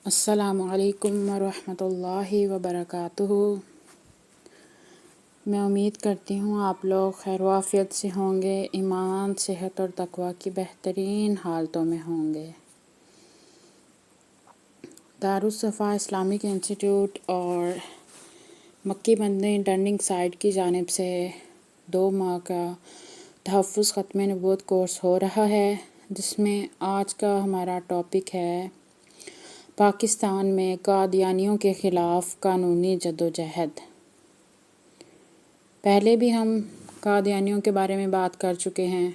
السلام علیکم ورحمۃ اللہ وبرکاتہ۔ میں امید کرتی ہوں آپ لوگ خیر و عافیت سے ہوں گے، ایمان، صحت اور تقوی کی بہترین حالتوں میں ہوں گے۔ دارالصفا اسلامک انسٹیٹیوٹ اور مکی مدنی ٹرننگ سائٹ کی جانب سے 2 ماہ کا تحفظ ختم نبوت کورس ہو رہا ہے، جس میں آج کا ہمارا ٹاپک ہے پاکستان میں قادیانیوں کے خلاف قانونی جدوجہد۔ پہلے بھی ہم قادیانیوں کے بارے میں بات کر چکے ہیں،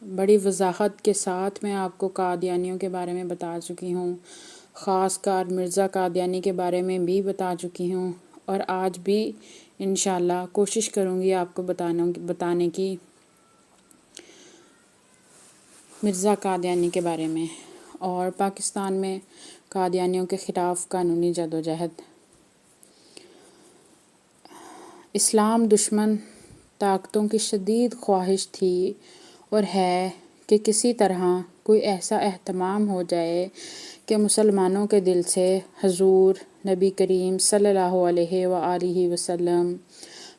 بڑی وضاحت کے ساتھ میں آپ کو قادیانیوں کے بارے میں بتا چکی ہوں، خاص کر مرزا قادیانی کے بارے میں بھی بتا چکی ہوں، اور آج بھی انشاءاللہ کوشش کروں گی آپ کو بتانے کی مرزا قادیانی کے بارے میں اور پاکستان میں قادیانیوں کے خلاف قانونی جدوجہد۔ اسلام دشمن طاقتوں کی شدید خواہش تھی اور ہے کہ کسی طرح کوئی ایسا اہتمام ہو جائے کہ مسلمانوں کے دل سے حضور نبی کریم صلی اللہ علیہ وآلہ وسلم،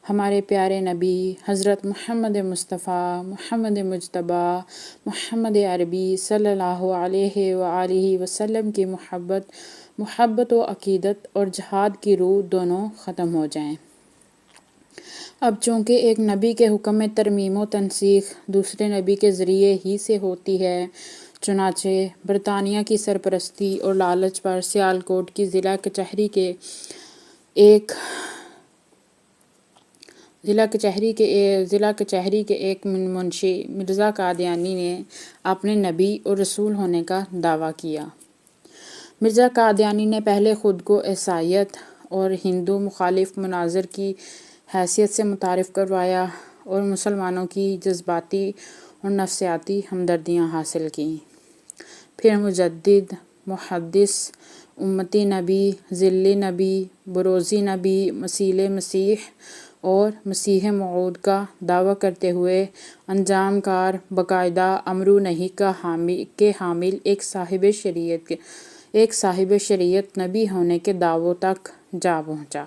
ہمارے پیارے نبی حضرت محمد مصطفیٰ، محمد مجتبیٰ، محمد عربی صلی اللہ علیہ وآلہ وسلم کی محبت و عقیدت اور جہاد کی روح دونوں ختم ہو جائیں۔ اب چونکہ ایک نبی کے حکم میں ترمیم و تنسیخ دوسرے نبی کے ذریعے ہی سے ہوتی ہے، چنانچہ برطانیہ کی سرپرستی اور لالچ پر سیالکوٹ کی ضلع کچہری کے ایک منشی مرزا قادیانی نے اپنے نبی اور رسول ہونے کا دعویٰ کیا۔ مرزا قادیانی نے پہلے خود کو عیسائیت اور ہندو مخالف مناظر کی حیثیت سے متعارف کروایا اور مسلمانوں کی جذباتی اور نفسیاتی ہمدردیاں حاصل کیں۔ پھر مجدد، محدث، امتی نبی، ذلی نبی، بروزی نبی، مسیح مسیح اور مسیح موعود کا دعویٰ کرتے ہوئے انجام کار، باقاعدہ امر و نہی کے حامل ایک صاحب شریعت نبی ہونے کے دعووں تک جا پہنچا،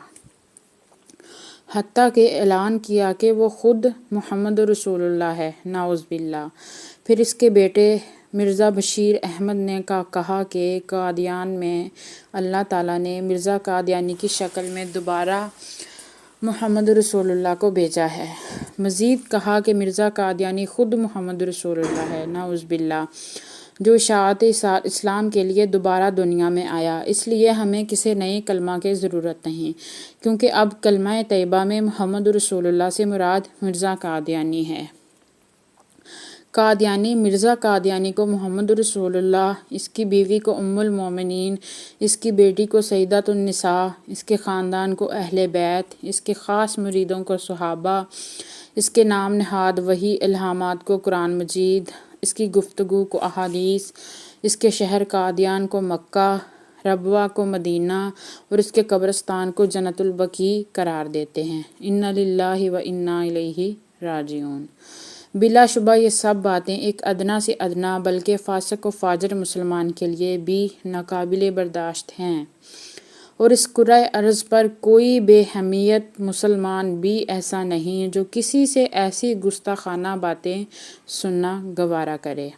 حتیٰ کہ اعلان کیا کہ وہ خود محمد رسول اللہ ہے، نعوذ باللہ۔ پھر اس کے بیٹے مرزا بشیر احمد نے کہا کہ قادیان میں اللہ تعالیٰ نے مرزا قادیانی کی شکل میں دوبارہ محمد رسول اللہ کو بھیجا ہے۔ مزید کہا کہ مرزا قادیانی خود محمد رسول اللہ ہے، نعوذ باللہ، جو اشاعت اسلام کے لیے دوبارہ دنیا میں آیا۔ اس لیے ہمیں کسی نئے کلمہ کی ضرورت نہیں، کیونکہ اب کلمہ طیبہ میں محمد رسول اللہ سے مراد مرزا قادیانی ہے۔ قادیانی مرزا قادیانی کو محمد رسول اللہ، اس کی بیوی کو ام المومنین، اس کی بیٹی کو سیدۃ النساء، اس کے خاندان کو اہل بیت، اس کے خاص مریدوں کو صحابہ، اس کے نام نہاد وحی الہامات کو قرآن مجید، اس کی گفتگو کو احادیث، اس کے شہر قادیان کو مکہ، ربوہ کو مدینہ اور اس کے قبرستان کو جنت البقیع قرار دیتے ہیں۔ انا للہ و انا الیہ راجعون۔ بلا شبہ یہ سب باتیں ایک ادنا سے ادنا بلکہ فاسق و فاجر مسلمان کے لیے بھی ناقابل برداشت ہیں، اور اس کرۂ ارض پر کوئی بے حمیت مسلمان بھی ایسا نہیں جو کسی سے ایسی گستاخانہ باتیں سننا گوارا کرے۔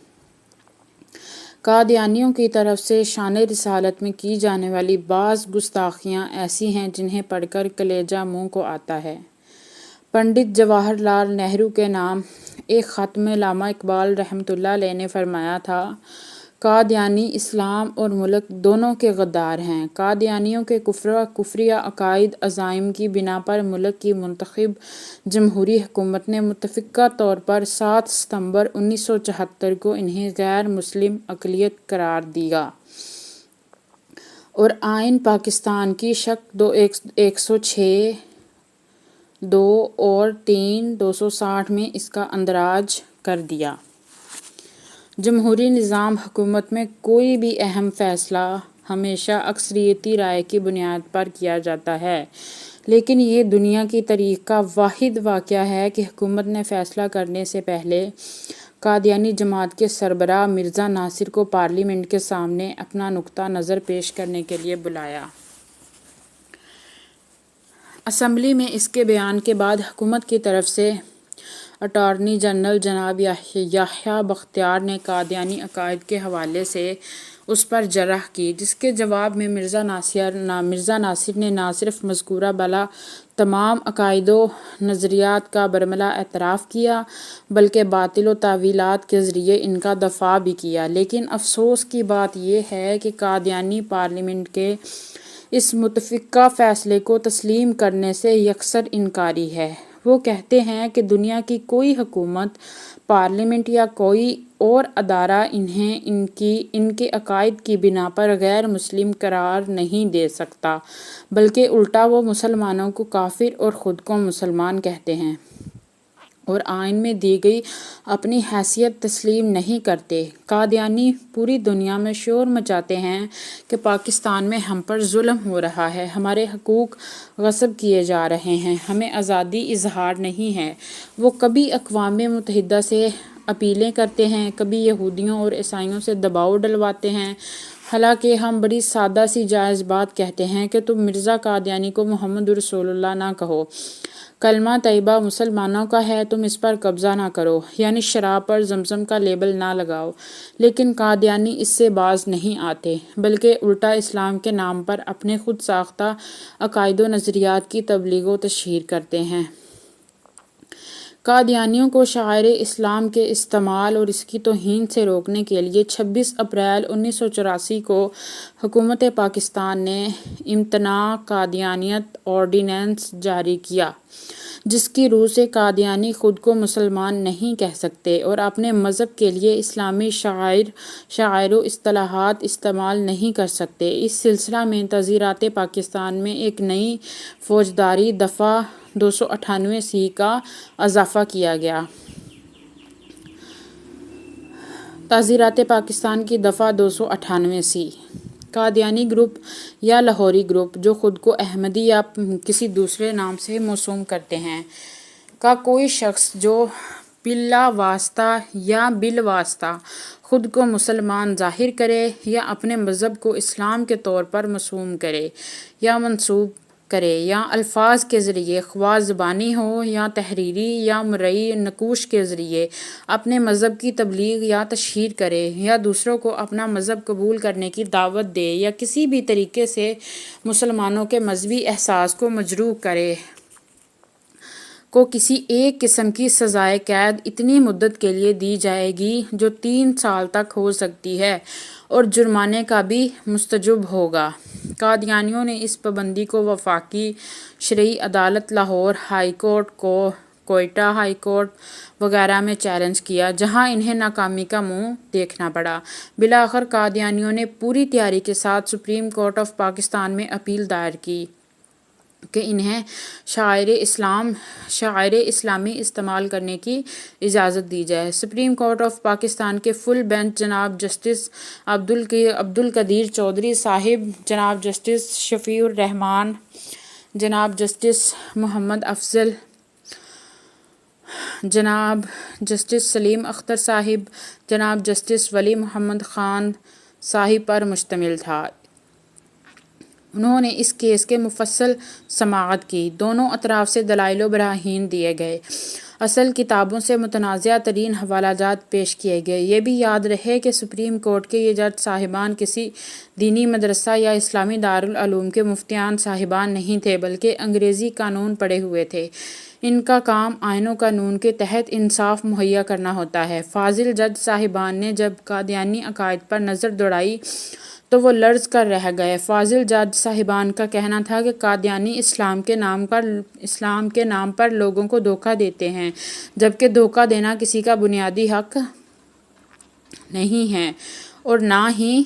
قادیانیوں کی طرف سے شان رسالت میں کی جانے والی بعض گستاخیاں ایسی ہیں جنہیں پڑھ کر کلیجہ منہ کو آتا ہے۔ پنڈت جواہر لال نہرو کے نام ایک خط میں علامہ اقبال رحمۃ اللہ علیہ نے فرمایا تھا، قادیانی اسلام اور ملک دونوں کے غدار ہیں۔ قادیانیوں کے کفریہ عقائد عزائم کی بنا پر ملک کی منتخب جمہوری حکومت نے متفقہ طور پر 7 ستمبر 1974 کو انہیں غیر مسلم اقلیت قرار دیا اور آئین پاکستان کی شق 106(2) اور 3(260) میں اس کا اندراج کر دیا۔ جمہوری نظام حکومت میں کوئی بھی اہم فیصلہ ہمیشہ اکثریتی رائے کی بنیاد پر کیا جاتا ہے، لیکن یہ دنیا کی تاریخ کا واحد واقعہ ہے کہ حکومت نے فیصلہ کرنے سے پہلے قادیانی جماعت کے سربراہ مرزا ناصر کو پارلیمنٹ کے سامنے اپنا نقطہ نظر پیش کرنے کے لیے بلایا۔ اسمبلی میں اس کے بیان کے بعد حکومت کی طرف سے اٹارنی جنرل جناب یحییٰ بختیار نے قادیانی عقائد کے حوالے سے اس پر جرح کی، جس کے جواب میں مرزا ناصر نے نہ صرف مذکورہ بالا تمام عقائد و نظریات کا برملا اعتراف کیا بلکہ باطل و تاویلات کے ذریعے ان کا دفاع بھی کیا۔ لیکن افسوس کی بات یہ ہے کہ قادیانی پارلیمنٹ کے اس متفقہ فیصلے کو تسلیم کرنے سے یکسر انکاری ہے۔ وہ کہتے ہیں کہ دنیا کی کوئی حکومت، پارلیمنٹ یا کوئی اور ادارہ انہیں ان کے عقائد کی بنا پر غیر مسلم قرار نہیں دے سکتا، بلکہ الٹا وہ مسلمانوں کو کافر اور خود کو مسلمان کہتے ہیں اور آئین میں دی گئی اپنی حیثیت تسلیم نہیں کرتے۔ قادیانی پوری دنیا میں شور مچاتے ہیں کہ پاکستان میں ہم پر ظلم ہو رہا ہے، ہمارے حقوق غصب کیے جا رہے ہیں، ہمیں آزادی اظہار نہیں ہے۔ وہ کبھی اقوام متحدہ سے اپیلیں کرتے ہیں، کبھی یہودیوں اور عیسائیوں سے دباؤ ڈلواتے ہیں، حالانکہ ہم بڑی سادہ سی جائز بات کہتے ہیں کہ تم مرزا قادیانی کو محمد رسول اللہ نہ کہو، کلمہ طیبہ مسلمانوں کا ہے، تم اس پر قبضہ نہ کرو، یعنی شراب پر زمزم کا لیبل نہ لگاؤ۔ لیکن قادیانی اس سے باز نہیں آتے، بلکہ الٹا اسلام کے نام پر اپنے خود ساختہ عقائد و نظریات کی تبلیغ و تشہیر کرتے ہیں۔ قادیانیوں کو شعائر اسلام کے استعمال اور اس کی توہین سے روکنے کے لیے 26 اپریل 1984 کو حکومت پاکستان نے امتناع قادیانیت آرڈیننس جاری کیا، جس کی روح سے قادیانی خود کو مسلمان نہیں کہہ سکتے اور اپنے مذہب کے لیے اسلامی شعائر و اصطلاحات استعمال نہیں کر سکتے۔ اس سلسلہ میں تعزیرات پاکستان میں ایک نئی فوجداری دفعہ 298 کا اضافہ کیا گیا۔ تعزیرات پاکستان کی دفعہ 298 قادیانی گروپ یا لاہوری گروپ، جو خود کو احمدی یا کسی دوسرے نام سے موسوم کرتے ہیں، کا کوئی شخص جو بلا واسطہ یا بالواسطہ خود کو مسلمان ظاہر کرے یا اپنے مذہب کو اسلام کے طور پر مرسوم کرے یا منسوب کرے یا الفاظ کے ذریعے خواہ زبانی ہو یا تحریری یا مرئی نقوش کے ذریعے اپنے مذہب کی تبلیغ یا تشہیر کرے یا دوسروں کو اپنا مذہب قبول کرنے کی دعوت دے یا کسی بھی طریقے سے مسلمانوں کے مذہبی احساس کو مجروح کرے، کو کسی ایک قسم کی سزائے قید اتنی مدت کے لیے دی جائے گی جو 3 سال تک ہو سکتی ہے اور جرمانے کا بھی مستوجب ہوگا۔ قادیانیوں نے اس پابندی کو وفاقی شرعی عدالت، Lahore high court, Quetta high court وغیرہ میں چیلنج کیا، جہاں انہیں ناکامی کا منہ دیکھنا پڑا۔ بالآخر قادیانیوں نے پوری تیاری کے ساتھ سپریم کورٹ آف پاکستان میں اپیل دائر کی کہ انہیں شعائر اسلامی استعمال کرنے کی اجازت دی جائے۔ سپریم کورٹ آف پاکستان کے فل بینچ جناب جسٹس عبدالقدیر چودھری صاحب، جناب جسٹس شفیع الرحمان، جناب جسٹس محمد افضل، جناب جسٹس سلیم اختر صاحب، جناب جسٹس ولی محمد خان صاحب پر مشتمل تھا۔ انہوں نے اس کیس کے مفصل سماعت کی۔ دونوں اطراف سے دلائل و براہین دیے گئے، اصل کتابوں سے متنازع ترین حوالہ جات پیش کیے گئے۔ یہ بھی یاد رہے کہ سپریم کورٹ کے یہ جج صاحبان کسی دینی مدرسہ یا اسلامی دارالعلوم کے مفتیان صاحبان نہیں تھے، بلکہ انگریزی قانون پڑھے ہوئے تھے۔ ان کا کام آئین و قانون کے تحت انصاف مہیا کرنا ہوتا ہے۔ فاضل جج صاحبان نے جب قادیانی عقائد پر نظر دوڑائی تو وہ لرز کر رہ گئے۔ فاضل جج صاحبان کا کہنا تھا کہ قادیانی اسلام کے نام پر لوگوں کو دھوکہ دیتے ہیں، جبکہ دھوکہ دینا کسی کا بنیادی حق نہیں ہے اور نہ ہی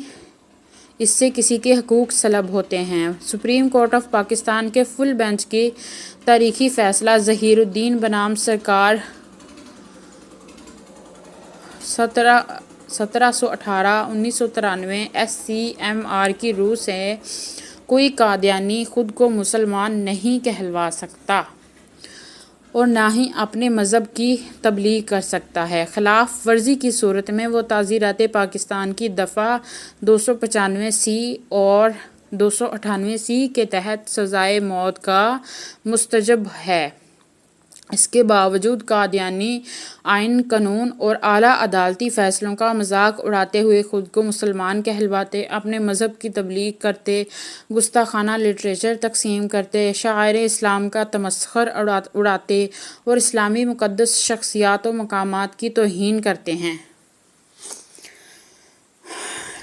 اس سے کسی کے حقوق سلب ہوتے ہیں۔ سپریم کورٹ آف پاکستان کے فل بینچ کی تاریخی فیصلہ ظہیر الدین بنام سرکار 1718-1993 SCMR کی روح سے کوئی قادیانی خود کو مسلمان نہیں کہلوا سکتا۔ اور نہ ہی اپنے مذہب کی تبلیغ کر سکتا ہے۔ خلاف ورزی کی صورت میں وہ تعزیرات پاکستان کی دفعہ 295C اور 298C کے تحت سزائے موت کا مستحق ہے۔ اس کے باوجود قادیانی آئین، قانون اور اعلیٰ عدالتی فیصلوں کا مذاق اڑاتے ہوئے خود کو مسلمان کہلواتے، اپنے مذہب کی تبلیغ کرتے، گستاخانہ لٹریچر تقسیم کرتے، شعائر اسلام کا تمسخر اڑاتے اور اسلامی مقدس شخصیات و مقامات کی توہین کرتے ہیں۔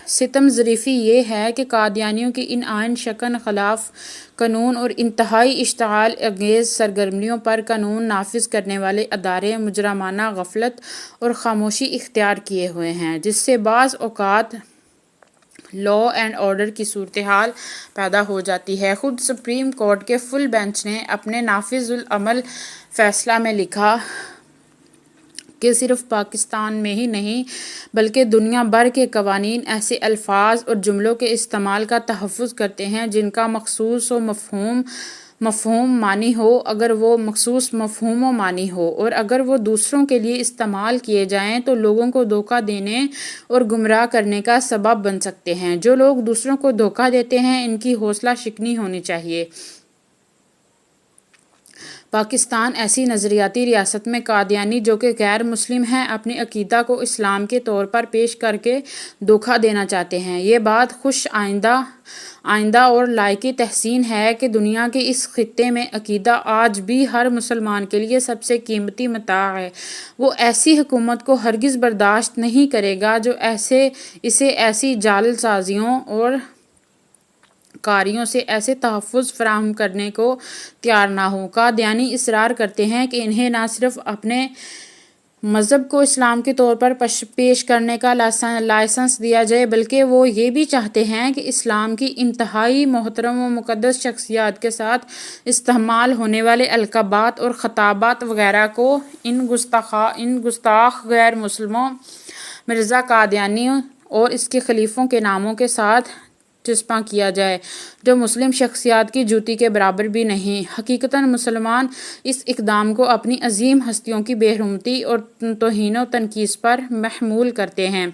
ستم ظریفی یہ ہے کہ قادیانیوں کی ان آئین شکن خلاف قانون اور انتہائی اشتعال انگیز سرگرمیوں پر قانون نافذ کرنے والے ادارے مجرمانہ غفلت اور خاموشی اختیار کیے ہوئے ہیں، جس سے بعض اوقات لا اینڈ آرڈر کی صورتحال پیدا ہو جاتی ہے۔ خود سپریم کورٹ کے فل بینچ نے اپنے نافذ العمل فیصلہ میں لکھا کہ صرف پاکستان میں ہی نہیں بلکہ دنیا بھر کے قوانین ایسے الفاظ اور جملوں کے استعمال کا تحفظ کرتے ہیں جن کا مخصوص و مفہوم معنی ہو، اگر وہ مخصوص مفہوم و معنی ہو اور اگر وہ دوسروں کے لیے استعمال کیے جائیں تو لوگوں کو دھوکہ دینے اور گمراہ کرنے کا سبب بن سکتے ہیں۔ جو لوگ دوسروں کو دھوکہ دیتے ہیں ان کی حوصلہ شکنی ہونی چاہیے۔ پاکستان ایسی نظریاتی ریاست میں قادیانی جو کہ غیر مسلم ہیں اپنے عقیدہ کو اسلام کے طور پر پیش کر کے دھوکہ دینا چاہتے ہیں۔ یہ بات خوش آئندہ اور لائق تحسین ہے کہ دنیا کے اس خطے میں عقیدہ آج بھی ہر مسلمان کے لیے سب سے قیمتی متاع ہے۔ وہ ایسی حکومت کو ہرگز برداشت نہیں کرے گا جو اسے ایسی جعل سازیوں اور کاریوں سے ایسے تحفظ فراہم کرنے کو تیار نہ ہو۔ قادیانی اصرار کرتے ہیں کہ انہیں نہ صرف اپنے مذہب کو اسلام کے طور پر پیش کرنے کا لائسنس دیا جائے بلکہ وہ یہ بھی چاہتے ہیں کہ اسلام کی انتہائی محترم و مقدس شخصیات کے ساتھ استعمال ہونے والے القابات اور خطابات وغیرہ کو ان گستاخ غیر مسلموں مرزا قادیانی اور اس کے خلیفوں کے ناموں کے ساتھ چسپاں کیا جائے، جو مسلم شخصیات کی جوتی کے برابر بھی نہیں۔ حقیقتاً مسلمان اس اقدام کو اپنی عظیم ہستیوں کی بے حرمتی اور توہین و تنقیص پر محمول کرتے ہیں۔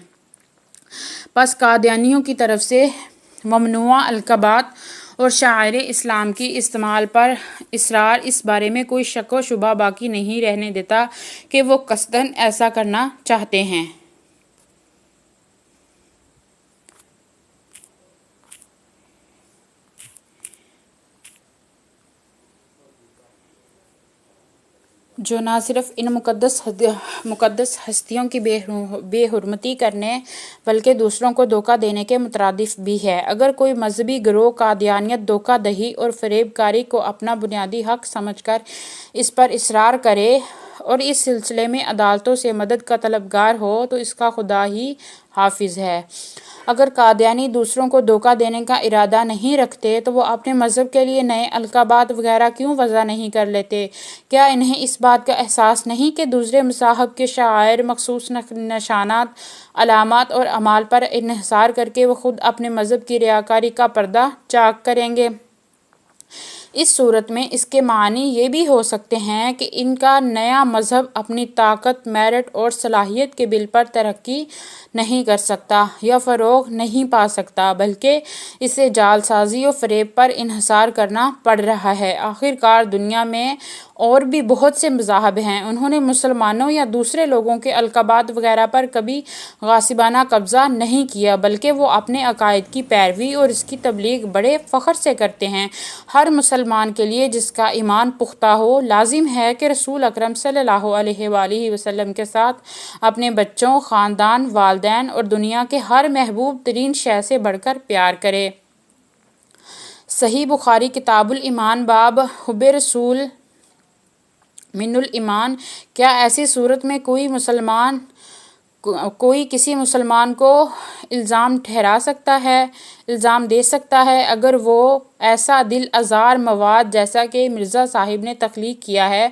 پس قادیانیوں کی طرف سے ممنوعہ القابات اور شعائر اسلام کی استعمال پر اصرار اس بارے میں کوئی شک و شبہ باقی نہیں رہنے دیتا کہ وہ قصداً ایسا کرنا چاہتے ہیں۔ جو نہ صرف ان مقدس ہستیوں کی بے حرمتی کرنے بلکہ دوسروں کو دھوکہ دینے کے مترادف بھی ہے۔ اگر کوئی مذہبی گروہ قادیانیت، دھوکہ دہی اور فریب کاری کو اپنا بنیادی حق سمجھ کر اس پر اصرار کرے اور اس سلسلے میں عدالتوں سے مدد کا طلبگار ہو تو اس کا خدا ہی حافظ ہے۔ اگر قادیانی دوسروں کو دھوکہ دینے کا ارادہ نہیں رکھتے تو وہ اپنے مذہب کے لیے نئے القابات وغیرہ کیوں وضع نہیں کر لیتے؟ کیا انہیں اس بات کا احساس نہیں کہ دوسرے مذاہب کے شعائر، مخصوص نشانات، علامات اور اعمال پر انحصار کر کے وہ خود اپنے مذہب کی ریاکاری کا پردہ چاک کریں گے؟ اس صورت میں اس کے معنی یہ بھی ہو سکتے ہیں کہ ان کا نیا مذہب اپنی طاقت، میرٹ اور صلاحیت کے بل پر ترقی نہیں کر سکتا یا فروغ نہیں پا سکتا بلکہ اسے جعل سازی و فریب پر انحصار کرنا پڑ رہا ہے۔ آخرکار دنیا میں اور بھی بہت سے مذاہب ہیں، انہوں نے مسلمانوں یا دوسرے لوگوں کے القابات وغیرہ پر کبھی غاصبانہ قبضہ نہیں کیا بلکہ وہ اپنے عقائد کی پیروی اور اس کی تبلیغ بڑے فخر سے کرتے ہیں۔ ہر مسلمان کے لیے جس کا ایمان پختہ ہو، لازم ہے کہ رسول اکرم صلی اللہ علیہ وآلہ وسلم کے ساتھ اپنے بچوں، خاندان، والدین اور دنیا کے ہر محبوب ترین شے سے بڑھ کر پیار کرے۔ صحیح بخاری کتاب الایمان باب حب رسول من الایمان۔ کیا ایسی صورت میں کوئی کسی مسلمان کو الزام دے سکتا ہے اگر وہ ایسا دل آزار مواد جیسا کہ مرزا صاحب نے تخلیق کیا ہے،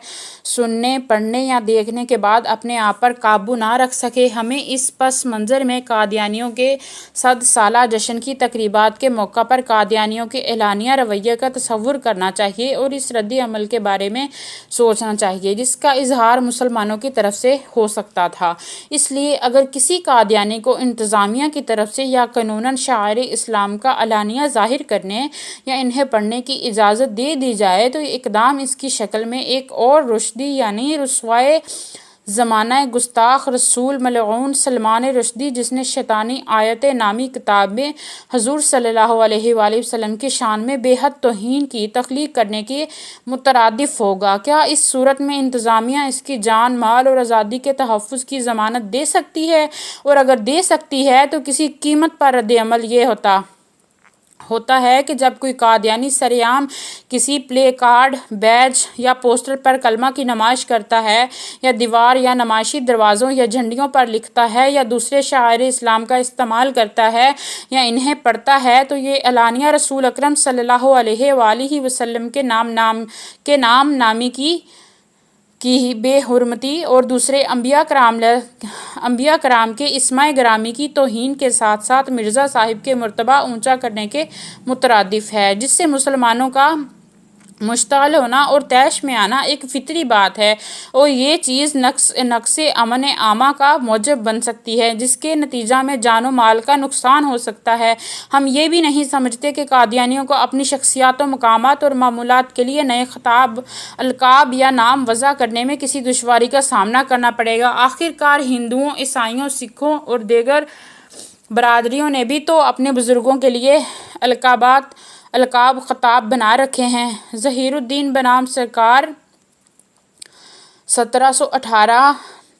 سننے، پڑھنے یا دیکھنے کے بعد اپنے آپ پر قابو نہ رکھ سکے۔ ہمیں اس پس منظر میں قادیانیوں کے 100 سالہ جشن کی تقریبات کے موقع پر قادیانیوں کے اعلانیہ رویے کا تصور کرنا چاہیے اور اس رد عمل کے بارے میں سوچنا چاہیے جس کا اظہار مسلمانوں کی طرف سے ہو سکتا تھا۔ اس لیے اگر کسی قادیانی کو انتظامیہ کی طرف سے یا قانوناً شعائر اسلام کا علانیہ ظاہر کرنے یا انہیں پڑھنے کی اجازت دے دی جائے تو یہ اقدام اس کی شکل میں ایک اور رشدی یعنی رسوائے زمانہ گستاخ رسول ملعون سلمان رشدی جس نے شیطانی آیت نامی کتاب میں حضور صلی اللہ علیہ وآلہ وسلم کی شان میں بے حد توہین کی تخلیق کرنے کے مترادف ہوگا۔ کیا اس صورت میں انتظامیہ اس کی جان، مال اور آزادی کے تحفظ کی ضمانت دے سکتی ہے؟ اور اگر دے سکتی ہے تو کسی قیمت پر رد عمل یہ ہوتا ہے کہ جب کوئی قادیانی سرعام کسی پلے کارڈ، بیج یا پوسٹر پر کلمہ کی نمائش کرتا ہے یا دیوار یا نمائشی دروازوں یا جھنڈیوں پر لکھتا ہے یا دوسرے شعائر اسلام کا استعمال کرتا ہے یا انہیں پڑھتا ہے تو یہ علانیہ رسول اکرم صلی اللہ علیہ وآلہ وسلم کے نام نامی کی بے حرمتی اور دوسرے انبیاء کرام کے اسماء گرامی کی توہین کے ساتھ ساتھ مرزا صاحب کے مرتبہ اونچا کرنے کے مترادف ہے، جس سے مسلمانوں کا مشتعل ہونا اور طیش میں آنا ایک فطری بات ہے اور یہ چیز نقص امن عامہ کا موجب بن سکتی ہے جس کے نتیجہ میں جان و مال کا نقصان ہو سکتا ہے۔ ہم یہ بھی نہیں سمجھتے کہ قادیانیوں کو اپنی شخصیات و مقامات اور معمولات کے لیے نئے خطاب، القاب یا نام وضع کرنے میں کسی دشواری کا سامنا کرنا پڑے گا۔ آخرکار ہندوؤں، عیسائیوں، سکھوں اور دیگر برادریوں نے بھی تو اپنے بزرگوں کے لیے القاب خطاب بنا رکھے ہیں۔ ظہیر الدین بنام سرکار 1718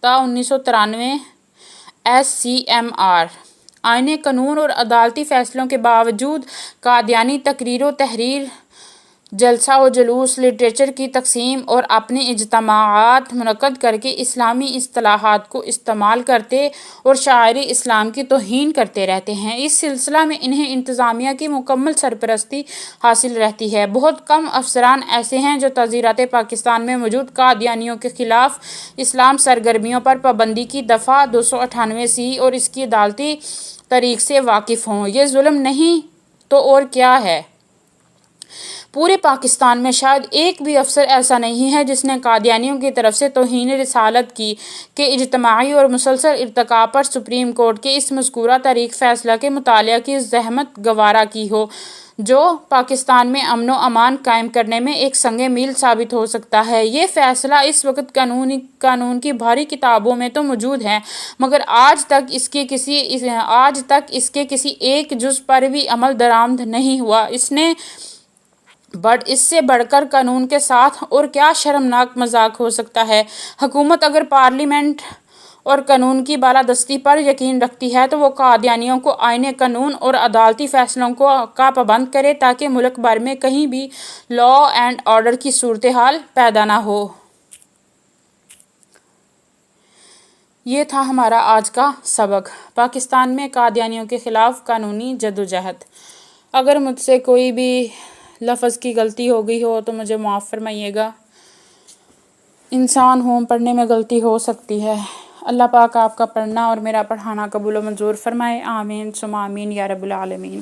تا 1993 SCMR آئین قانون اور عدالتی فیصلوں کے باوجود قادیانی تقریر و تحریر، جلسہ و جلوس، لٹریچر کی تقسیم اور اپنے اجتماعات منعقد کر کے اسلامی اصطلاحات کو استعمال کرتے اور شعائر اسلام کی توہین کرتے رہتے ہیں۔ اس سلسلہ میں انہیں انتظامیہ کی مکمل سرپرستی حاصل رہتی ہے۔ بہت کم افسران ایسے ہیں جو تعزیرات پاکستان میں موجود قادیانیوں کے خلاف اسلام سرگرمیوں پر پابندی کی دفعہ 298 اور اس کی عدالتی طریق سے واقف ہوں۔ یہ ظلم نہیں تو اور کیا ہے؟ پورے پاکستان میں شاید ایک بھی افسر ایسا نہیں ہے جس نے قادیانیوں کی طرف سے توہین رسالت کے اجتماعی اور مسلسل ارتکاب پر سپریم کورٹ کے اس مذکورہ طریق فیصلہ کے مطالعہ کی زحمت گوارا کی ہو، جو پاکستان میں امن و امان قائم کرنے میں ایک سنگ میل ثابت ہو سکتا ہے۔ یہ فیصلہ اس وقت قانون کی بھاری کتابوں میں تو موجود ہے مگر آج تک اس کے کسی ایک جز پر بھی عمل درآمد نہیں ہوا۔ اس سے بڑھ کر قانون کے ساتھ اور کیا شرمناک مذاق ہو سکتا ہے؟ حکومت اگر پارلیمنٹ اور قانون کی بالادستی پر یقین رکھتی ہے تو وہ قادیانیوں کو آئین قانون اور عدالتی فیصلوں کا پابند کرے تاکہ ملک بھر میں کہیں بھی لا اینڈ آرڈر کی صورتحال پیدا نہ ہو۔ یہ تھا ہمارا آج کا سبق، پاکستان میں قادیانیوں کے خلاف قانونی جدوجہد۔ اگر مجھ سے کوئی بھی لفظ کی غلطی ہو گئی ہو تو مجھے معاف فرمائیے گا۔ انسان ہوں، پڑھنے میں غلطی ہو سکتی ہے۔ اللہ پاک آپ کا پڑھنا اور میرا پڑھانا قبول و منظور فرمائے۔ آمین ثم آمین یا رب العالمین۔